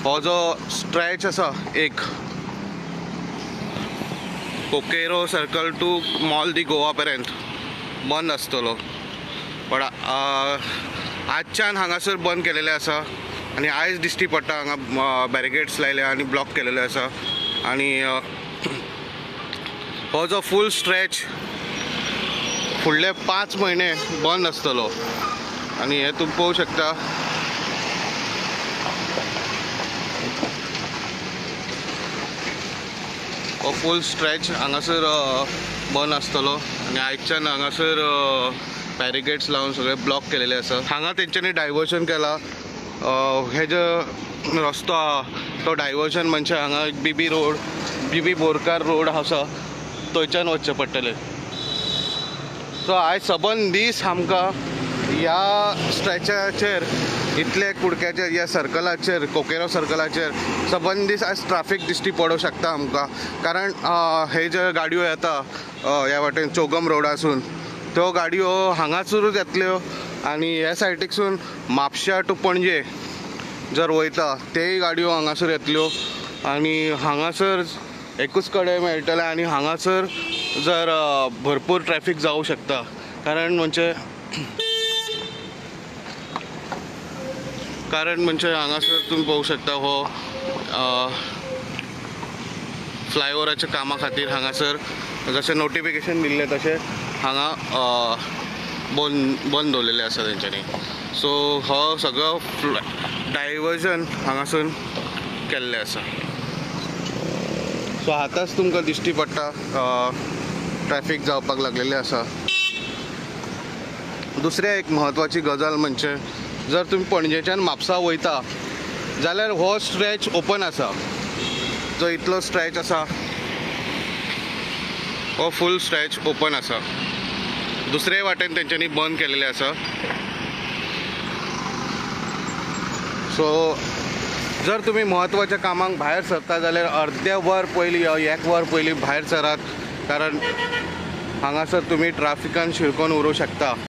हो जो स्ट्रेच आसा एक कोकेरो सर्कल टू मॉल दी गोवा पर्यंत बंद आसतलो, पण आजच्यान हांगासर बंद केलेले आसा आनी आयज दिश्टी पडटा हांगा बॅरिकेड्स लायले आनी ब्लॉक केलेले आसा आनी हो जो फूल स्ट्रेच फुडले 5 म्हयने बंद आसतलो आनी हे तुम्ही पळोवंक शकता. हो फूल स्ट्रेच हांगासर बंद आसतलो आनी आयजच्यान हांगासर बॅरिकेड्स लावन सगळे ब्लॉक केलेले आसा. हांगा तेंच्यांनी डायवर्जन केला. हे जो रस्तो आहा तो डायवर्जन म्हणजे हांगा बीबी बोरकार रोड आसा थंयच्यान वचचें पडटलें. सो आयज सबंद दीस आमकां ह्या स्ट्रेचाचेर इतले कुडक्याचेर ह्या सर्कलाचेर कोकेरो सर्कलाचेर सबंद दीस आयज ट्राफीक दिश्टी पडूंक शकता आमकां, कारण हे ज्यो गाडयो येता ह्या वाटेन चौगम रोडासून त्यो गाडयो हांगासरूच येतल्यो आनी ह्या सायडीकसून म्हापश्यां टू पणजे जर वयता तेय गाडयो हांगासर येतल्यो आनी हांगासर एकूच कडेन मेळटलें आनी हांगासर जर भरपूर ट्रॅफिक जावंक शकता. कारण हांगासर तुम्ही पळोवंक शकता हो फ्लायओवराच्या कामा खातीर हांगासर जशें नोटिफिकेशन दिल्लें तशें हांगा बंद दवरलेले आसा तेंच्यांनी. सो हो सगळो डायवर्जन हांगासून केल्लें आसा. सो आतांच तुमकां दिश्टी पडटा ट्रॅफिक जावपाक लागलेलें आसा. दुसरें एक म्हत्वाची गजाल म्हणजे जर तुम्ही पणजेच्यान म्हापसा वयता जाल्यार हो स्ट्रेच ओपन आसा. जो इतलो स्ट्रेच आसा हो फूल स्ट्रेच ओपन आसा. दुसरे वाटेन तेंच्यांनी बंद केलेले आसा. सो जर तुम्ही म्हत्वाच्या कामाक भायर सरता जाल्यार अर्दे वर पयलीं 1 वर पयलीं भायर सरात, कारण हांगासर तुम्ही ट्राफिकान शिरकोन उरूंक शकता.